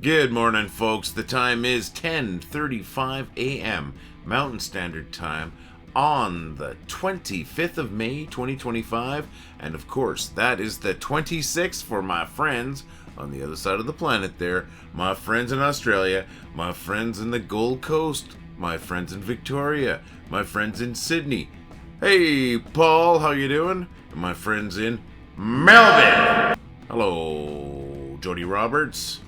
Good morning, folks. The time is 10:35 a.m. Mountain Standard Time on the 25th of May, 2025. And of course, that is the 26th for my friends on the other side of the planet there. My friends in Australia, my friends in the Gold Coast, my friends in Victoria, my friends in Sydney. Hey, Paul, how you doing? And my friends in Melbourne. Hello, Jody Roberts.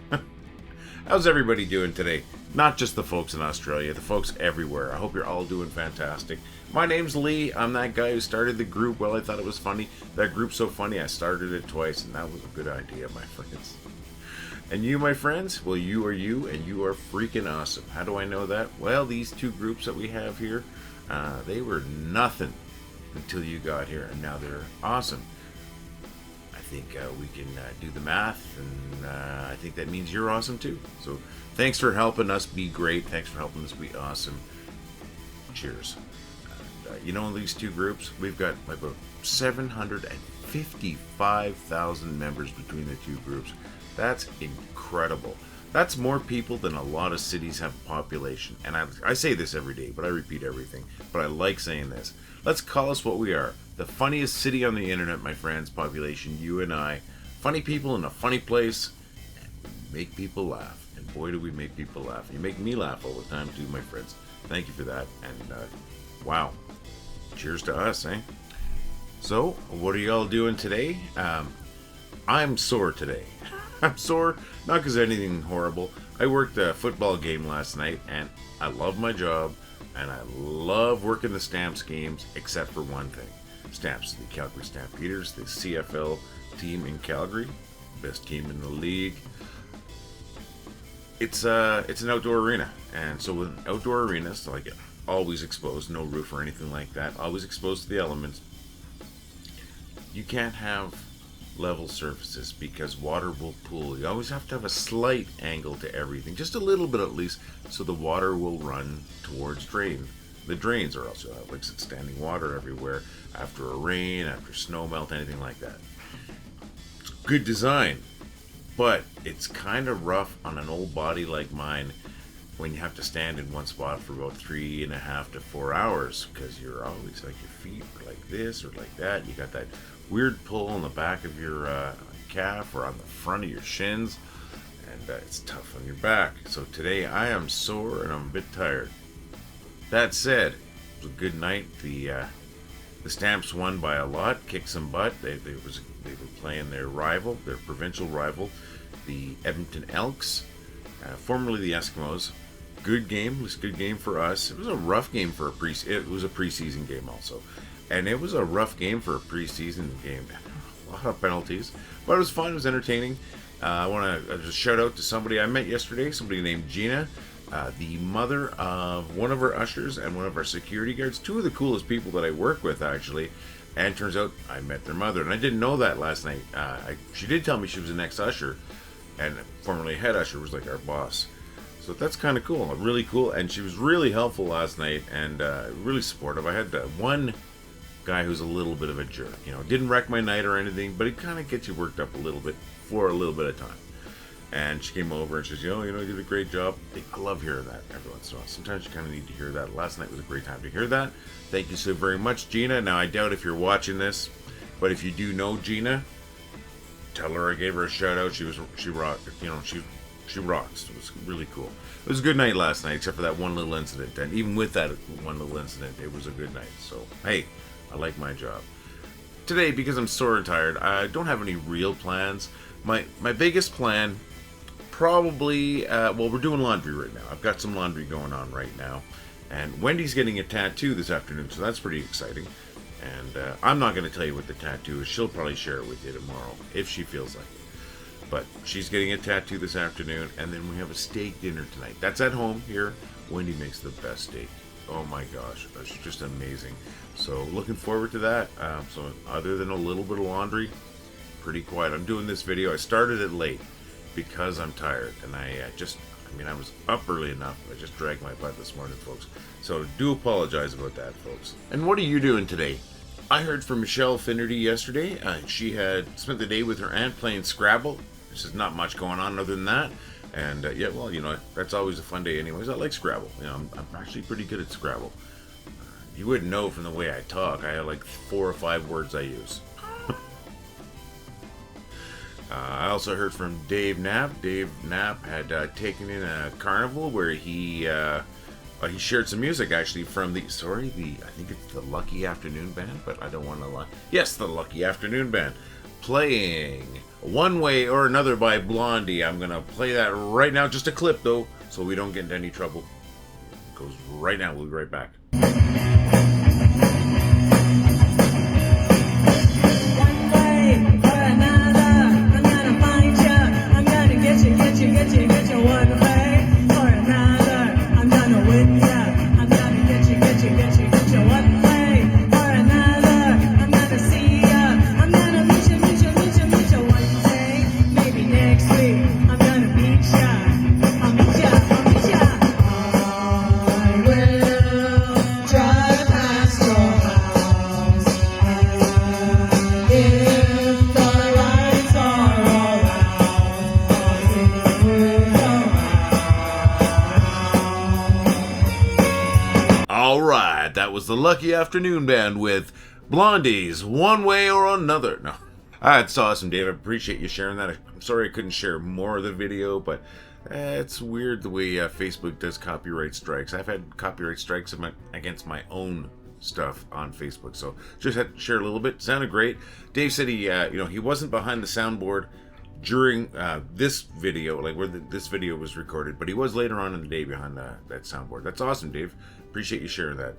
How's everybody doing today? Not just the folks in Australia, the folks everywhere. I hope you're all doing fantastic. My name's Lee. I'm that guy who started the group. Well, I thought it was funny. That group's so funny, I started it twice, and that was a good idea, my friends. And you, my friends? Well, you are you, and you are freaking awesome. How do I know that? Well, these two groups that we have here, they were nothing until you got here, and now they're awesome. I think we can do the math, and I think that means you're awesome too. So thanks for helping us be great. Thanks for helping us be awesome. Cheers. And, you know, in these two groups, we've got about 755,000 members between the two groups. That's incredible. That's more people than a lot of cities have population. And I say this every day, but I repeat everything. But I like saying this. Let's call us what we are. The funniest city on the internet, my friends, population, you and I. Funny people in a funny place. And we make people laugh. And boy, do we make people laugh. You make me laugh all the time too, my friends. Thank you for that. And wow. Cheers to us, eh? So, what are y'all doing today? I'm sore today. I'm sore, not because of anything horrible. I worked a football game last night, and I love my job, and I love working the Stamps games, except for one thing. Stamps, the Calgary Stampeders, the CFL team in Calgary, best team in the league. It's an outdoor arena, and so with an outdoor arena, so like always exposed, no roof or anything like that, always exposed to the elements. You can't have level surfaces because water will pool. You always have to have a slight angle to everything, just a little bit at least, so the water will run towards the drains, or else you'll have like standing water everywhere after a rain, after snow melt, anything like that. It's good design, but it's kind of rough on an old body like mine when you have to stand in one spot for about 3.5 to 4 hours, because you're always like your feet are like this or like that. You got that weird pull on the back of your calf or on the front of your shins, and it's tough on your back. So today I am sore and I'm a bit tired. That said, it was a good night. The Stamps won by a lot, kicked some butt. They were playing their rival, their provincial rival, the Edmonton Elks, formerly the Eskimos. Good game. It was a good game for us. It was a rough game for it was a preseason game also. And it was a rough game for a preseason game. A lot of penalties. But it was fun. It was entertaining. I want to just shout out to somebody I met yesterday. Somebody named Gina. The mother of one of our ushers and one of our security guards. Two of the coolest people that I work with, actually. And turns out I met their mother. And I didn't know that last night. She did tell me she was an ex-usher. And formerly head usher was like our boss. So that's kind of cool. Really cool. And she was really helpful last night. And really supportive. I had one guy who's a little bit of a jerk, didn't wreck my night or anything, but it kind of gets you worked up a little bit for a little bit of time. And she came over and she says, you did a great job. I love hearing that every once in a while. Sometimes you kind of need to hear that. Last night was a great time to hear that. Thank you so very much, Gina. Now I doubt if you're watching this, but if you do know Gina, tell her I gave her a shout out. She rocked. She rocks. It was really cool. It was a good night last night, except for that one little incident. And even with that one little incident, it was a good night. So hey, I like my job. Today, because I'm sore and tired, I don't have any real plans. My biggest plan, probably, we're doing laundry right now. I've got some laundry going on right now. And Wendy's getting a tattoo this afternoon, so that's pretty exciting. And I'm not going to tell you what the tattoo is. She'll probably share it with you tomorrow, if she feels like it. But she's getting a tattoo this afternoon, and then we have a steak dinner tonight. That's at home here. Wendy makes the best steak. Oh my gosh, that's just amazing. So looking forward to that. So other than a little bit of laundry, pretty quiet. I'm doing this video. I started it late because I'm tired, and I was up early enough. I just dragged my butt this morning, folks. So do apologize about that, folks. And what are you doing today? I heard from Michelle Finnerty yesterday. She had spent the day with her aunt playing Scrabble. There's not much going on other than that. And yeah, well, that's always a fun day anyways. I like Scrabble. I'm actually pretty good at Scrabble. You wouldn't know from the way I talk. I have like 4 or 5 words I use. I also heard from Dave Knapp. Dave Knapp had taken in a carnival where he shared some music actually from I think it's the Lucky Afternoon Band, but I don't want to lie. Yes, the Lucky Afternoon Band playing One Way or Another by Blondie. I'm gonna play that right now, just a clip though, so we don't get into any trouble. It goes right now. We'll be right back. Alright, that was the Lucky Afternoon Band with Blondie's One Way or Another. No. That's awesome, Dave. I appreciate you sharing that. I'm sorry I couldn't share more of the video, but it's weird the way Facebook does copyright strikes. I've had copyright strikes against my own stuff on Facebook, so just had to share a little bit. Sounded great. Dave said he wasn't behind the soundboard during this video, like where this video was recorded, but he was later on in the day behind that soundboard. That's awesome, Dave. Appreciate you sharing that.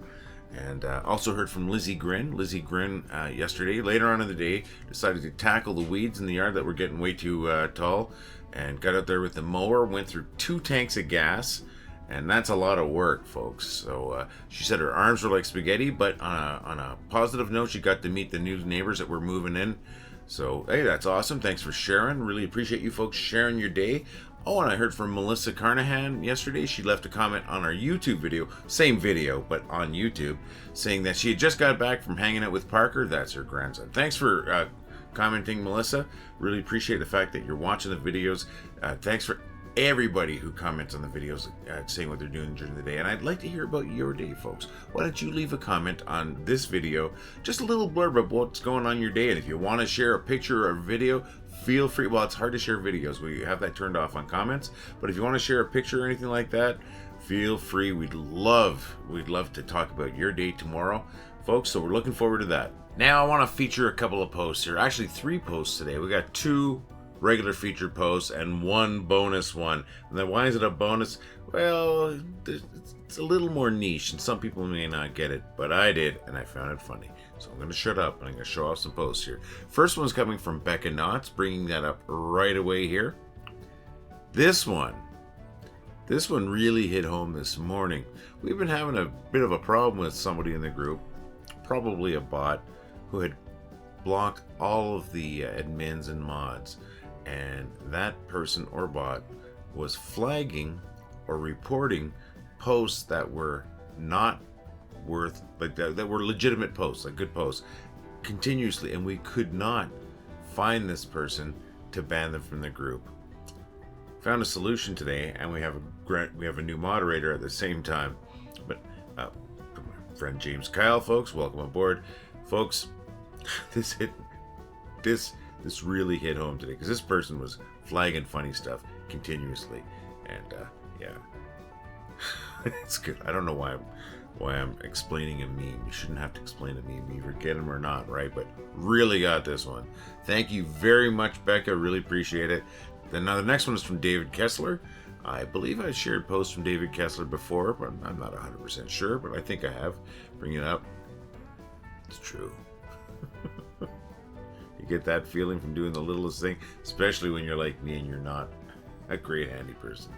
And also heard from Lizzy Grin. Lizzy Grin yesterday, later on in the day, decided to tackle the weeds in the yard that were getting way too tall, and got out there with the mower, went through 2 tanks of gas, and that's a lot of work, folks. So she said her arms were like spaghetti, but on a positive note, she got to meet the new neighbors that were moving in. So, hey, that's awesome. Thanks for sharing. Really appreciate you folks sharing your day. Oh, and I heard from Melissa Carnahan yesterday. She left a comment on our YouTube video, same video, but on YouTube, saying that she had just got back from hanging out with Parker. That's her grandson. Thanks for commenting, Melissa. Really appreciate the fact that you're watching the videos. Thanks for everybody who comments on the videos saying what they're doing during the day. And I'd like to hear about your day, folks. Why don't you leave a comment on this video, just a little blurb of what's going on in your day. And if you want to share a picture or a video, feel free. Well, it's hard to share videos. We have that turned off on comments, but if you want to share a picture or anything like that, feel free. We'd love to talk about your day tomorrow, folks. So we're looking forward to that. Now I want to feature a couple of posts here. Actually 3 posts today. We got 2 regular featured posts and 1 bonus one. And then why is it a bonus? Well, it's a little more niche and some people may not get it, but I did and I found it funny. So I'm going to shut up and I'm going to show off some posts here. First one's coming from Becca Knots, bringing that up right away here. This one really hit home this morning. We've been having a bit of a problem with somebody in the group, probably a bot, who had blocked all of the admins and mods. And that person or bot was flagging or reporting posts that were not worth, like that were legitimate posts, like good posts, continuously, and we could not find this person to ban them from the group. Found a solution today, and we have a new moderator at the same time. But my friend James Kyle, folks, welcome aboard, folks. This really hit home today because this person was flagging funny stuff continuously, and yeah, it's good. I don't know why I'm explaining a meme. You shouldn't have to explain a meme, either get them or not, right? But really got this one. Thank you very much, Becca. Really appreciate it. Then now the next one is from David Kessler. I believe I shared posts from David Kessler before, but I'm not 100% sure, but I think I have. Bring it up. It's true. You get that feeling from doing the littlest thing, especially when you're like me and you're not a great handy person.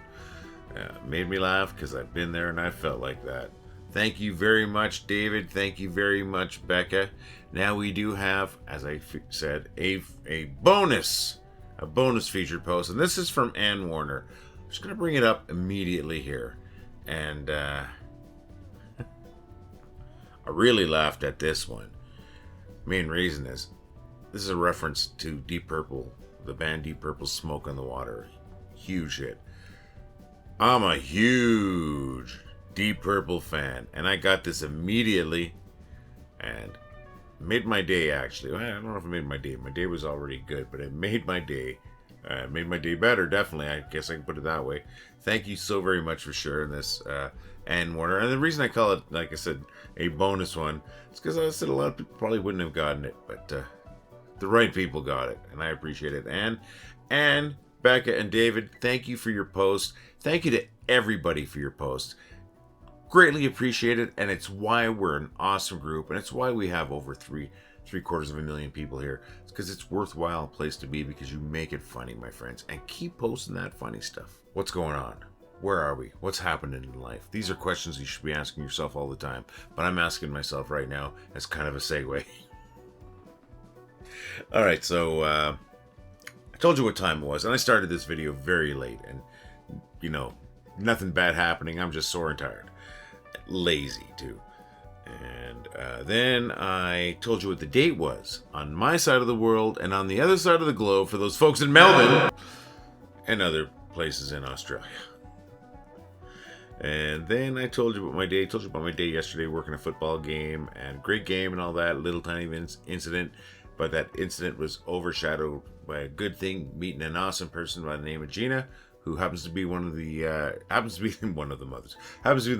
Made me laugh because I've been there and I felt like that. Thank you very much, David. Thank you very much, Becca. Now we do have, as I said, a bonus featured post, and this is from Ann Warner. I'm just going to bring it up immediately here. And I really laughed at this one. Main reason is, this is a reference to Deep Purple, the band Deep Purple's Smoke on the Water. Huge hit. I'm a huge Deep Purple fan, and I got this immediately and made my day, actually. Well, I don't know if it made my day. My day was already good, but it made my day. Made my day better, definitely. I guess I can put it that way. Thank you so very much for sharing this, Ann Warner. And the reason I call it, like I said, a bonus one, is because I said a lot of people probably wouldn't have gotten it, but the right people got it, and I appreciate it. And Becca and David, thank you for your post. Thank you to everybody for your post. Greatly appreciated, and it's why we're an awesome group, and it's why we have over three-quarters of a million people here. It's because it's worthwhile place to be, because you make it funny, my friends, and keep posting that funny stuff. What's going on? Where are we? What's happening in life? These are questions you should be asking yourself all the time, but I'm asking myself right now as kind of a segue. All right, so I told you what time it was, and I started this video very late, and you know, nothing bad happening. I'm just sore and tired. Lazy too. And then I told you what the date was on my side of the world and on the other side of the globe for those folks in Melbourne and other places in Australia. And then I told you about my day. I told you about my day yesterday, working a football game, and great game and all that, little tiny incident. But that incident was overshadowed by a good thing, meeting an awesome person by the name of Gina, who happens to be the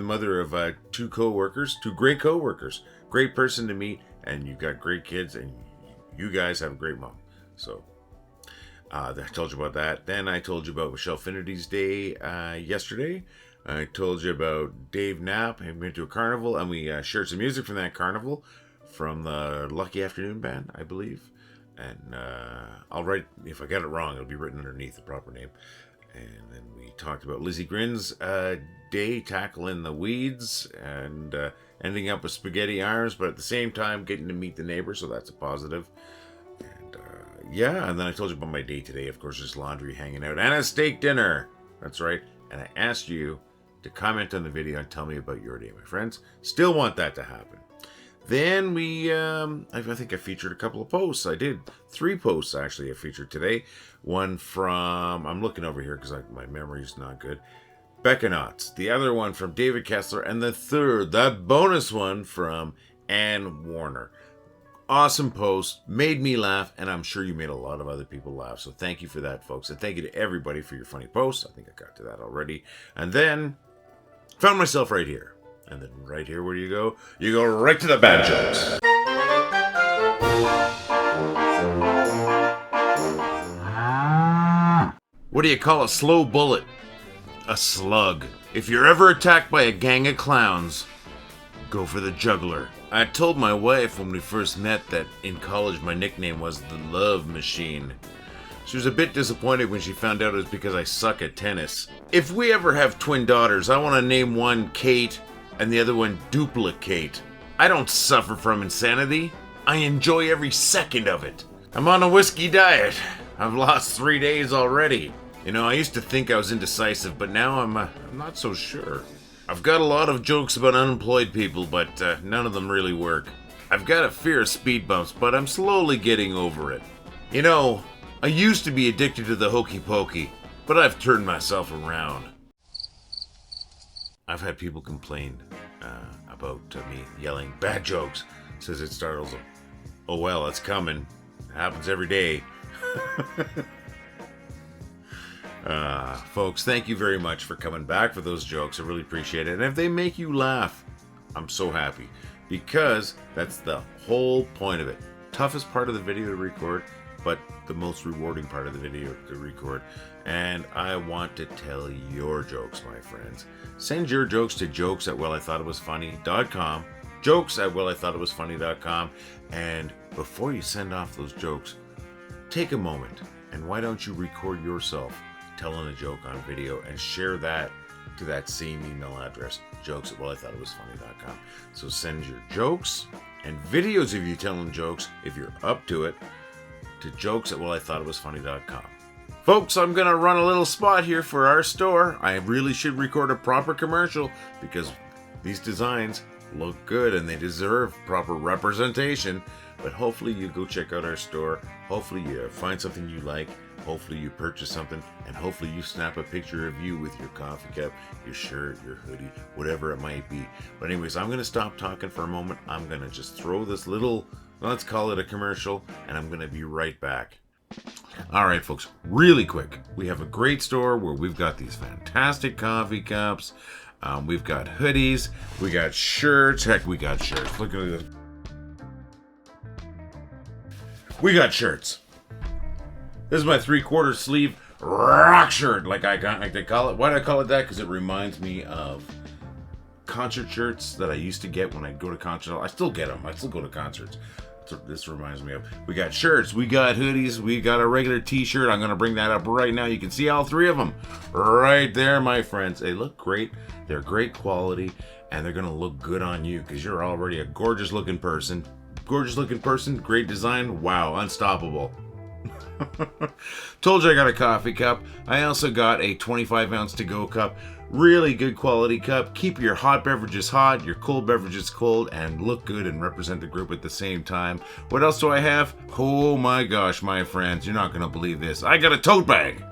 mother of two great co-workers. Great person to meet, and you've got great kids, and you guys have a great mom. So I told you about that. Then I told you about Michelle Finnerty's day yesterday. I told you about Dave Knapp. He went to a carnival, and we shared some music from that carnival from the Lucky Afternoon Band, I believe. And I'll write, if I get it wrong, it'll be written underneath the proper name. And then we talked about Lizzy Grin's day, tackling the weeds and ending up with spaghetti arms, but at the same time getting to meet the neighbor, so that's a positive. And and then I told you about my day today. Of course, there's laundry, hanging out, and a steak dinner. That's right. And I asked you to comment on the video and tell me about your day, my friends. Still want that to happen. Then we, I think I featured a couple of posts. I did 3 posts, actually, I featured today. One from, I'm looking over here because my memory's not good, Becca Knots. The other one from David Kessler. And the third, that bonus one, from Ann Warner. Awesome post, made me laugh, and I'm sure you made a lot of other people laugh. So thank you for that, folks. And thank you to everybody for your funny posts. I think I got to that already. And then, found myself right here. And then right here, where do you go? You go right to the bad jokes. What do you call a slow bullet? A slug. If you're ever attacked by a gang of clowns, go for the juggler. I told my wife when we first met that in college my nickname was the Love Machine. She was a bit disappointed when she found out it was because I suck at tennis. If we ever have twin daughters, I want to name one Kate and the other one Duplicate. I don't suffer from insanity. I enjoy every second of it. I'm on a whiskey diet. I've lost 3 days already. You know, I used to think I was indecisive, but now I'm not so sure. I've got a lot of jokes about unemployed people, but none of them really work. I've got a fear of speed bumps, but I'm slowly getting over it. You know, I used to be addicted to the hokey pokey, but I've turned myself around. I've had people complain about me yelling bad jokes. Says it startles them. Oh well, it's coming. It happens every day. Folks, thank you very much for coming back for those jokes. I really appreciate it. And if they make you laugh, I'm so happy. Because that's the whole point of it. Toughest part of the video to record, but the most rewarding part of the video to record. And I want to tell your jokes, my friends. Send your jokes to jokes@wellithoughitwasfunny.com. jokes@wellithoughitwasfunny.com. And before you send off those jokes, take a moment and why don't you record yourself telling a joke on video and share that to that same email address, jokes@wellithoughitwasfunny.com. So send your jokes and videos of you telling jokes, if you're up to it, to jokes@wellithoughitwasfunny.com. Folks, I'm going to run a little spot here for our store. I really should record a proper commercial because these designs look good and they deserve proper representation. But hopefully you go check out our store. Hopefully you find something you like. Hopefully you purchase something, and hopefully you snap a picture of you with your coffee cup, your shirt, your hoodie, whatever it might be. But anyways, I'm going to stop talking for a moment. I'm going to just throw this little, let's call it a commercial, and I'm going to be right back. All right, folks, really quick. We have a great store where we've got these fantastic coffee cups. We've got hoodies. We got shirts. Heck, we got shirts. Look at this. We got shirts. This is my 3/4 sleeve rock shirt, like they call it. Why do I call it that? Because it reminds me of concert shirts that I used to get when I go to concerts. I still get them. I still go to concerts. That's what this reminds me of. We got shirts. We got hoodies. We got a regular t-shirt. I'm going to bring that up right now. You can see all three of them right there, my friends. They look great. They're great quality, and they're going to look good on you because you're already a gorgeous looking person. Gorgeous looking person. Great design. Wow. Unstoppable. Told you I got a coffee cup. I also got a 25-ounce to-go cup. Really good quality cup. Keep your hot beverages hot, your cold beverages cold, and look good and represent the group at the same time. What else do I have? Oh my gosh, my friends, you're not going to believe this. I got a tote bag.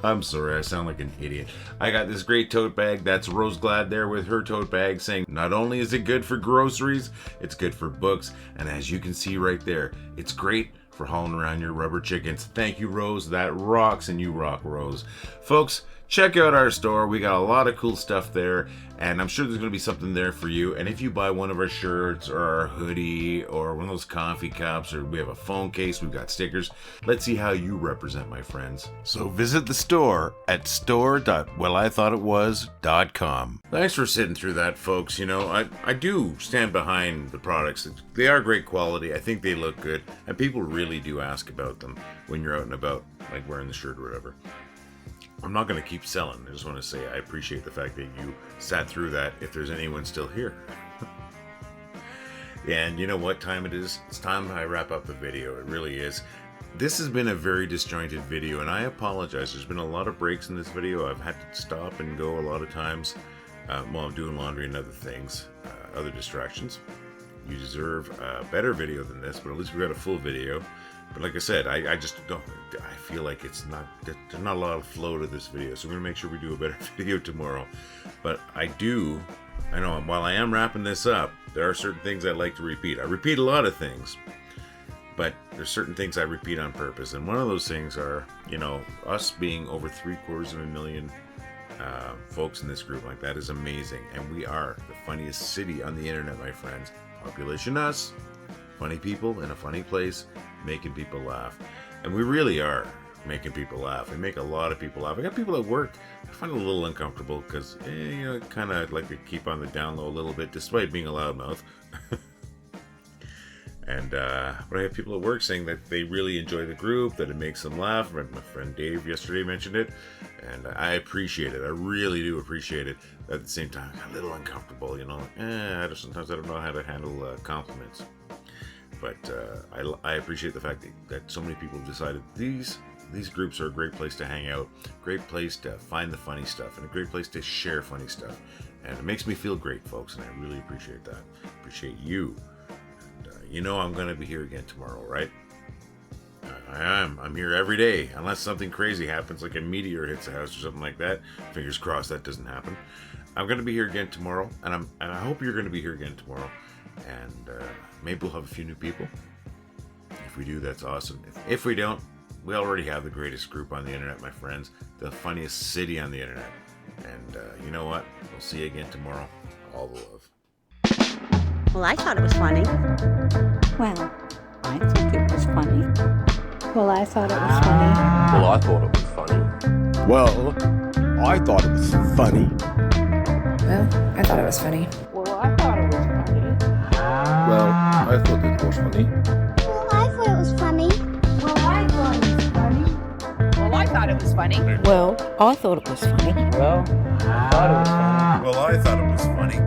I'm sorry, I sound like an idiot. I got this great tote bag. That's Rose Glad there with her tote bag saying not only is it good for groceries, it's good for books. And as you can see right there, it's great for hauling around your rubber chickens. Thank you, Rose. That rocks, and you rock, Rose. Folks, check out our store. We got a lot of cool stuff there, and I'm sure there's going to be something there for you. And if you buy one of our shirts or our hoodie or one of those coffee cups, or we have a phone case, we've got stickers. Let's see how you represent, my friends. So visit the store at store.wellithoughtitwas.com. Thanks for sitting through that, folks. You know, I do stand behind the products. They are great quality. I think they look good, and people really do ask about them when you're out and about, like wearing the shirt or whatever. I'm not going to keep selling. I just want to say I appreciate the fact that you sat through that, if there's anyone still here. And you know what time it is? It's time I wrap up the video. It really is. This has been a very disjointed video, and I apologize. There's been a lot of breaks in this video. I've had to stop and go a lot of times while I'm doing laundry and other things, other distractions. You deserve a better video than this, but at least we got a full video. But like I said, I just don't, I feel like there's not a lot of flow to this video, so we're going to make sure we do a better video tomorrow. But I know while I am wrapping this up, there are certain things I like to repeat. I repeat a lot of things, but there's certain things I repeat on purpose. And one of those things are, you know, us being over 750,000 folks in this group. Like, that is amazing. And we are the funniest city on the internet, my friends. Population us, funny people in a funny place, making people laugh. And we really are making people laugh. We make a lot of people laugh. I got people at work I find it a little uncomfortable because, you know, kind of like to keep on the down low a little bit, despite being a loudmouth. And but I have people at work saying that they really enjoy the group, that it makes them laugh. My friend Dave yesterday mentioned it, and I appreciate it. I really do appreciate it. At the same time, I got a little uncomfortable, you know. Sometimes I don't know how to handle compliments. But I appreciate the fact that so many people have decided these groups are a great place to hang out, great place to find the funny stuff, and a great place to share funny stuff. And it makes me feel great, folks, and I really appreciate that. Appreciate you. You know I'm going to be here again tomorrow, right? I am. I'm here every day, unless something crazy happens, like a meteor hits the house or something like that. Fingers crossed that doesn't happen. I'm going to be here again tomorrow, and I hope you're going to be here again tomorrow. And maybe we'll have a few new people. If we do, that's awesome. If we don't, we already have the greatest group on the internet, my friends. The funniest city on the internet. And you know what? We'll see you again tomorrow. All the love. Well, I thought it was funny. Well, I think it was funny. Well, I thought it was funny. Well, I thought it was funny. Well, I thought it was funny. Well, I thought it was funny. Well, I thought it was funny. Well, I thought it was funny. Well, I thought it was funny. Well, I thought it was funny. Well, I thought it was funny. Well, I thought it was funny. Well, I thought it was funny. Well, I thought it was funny.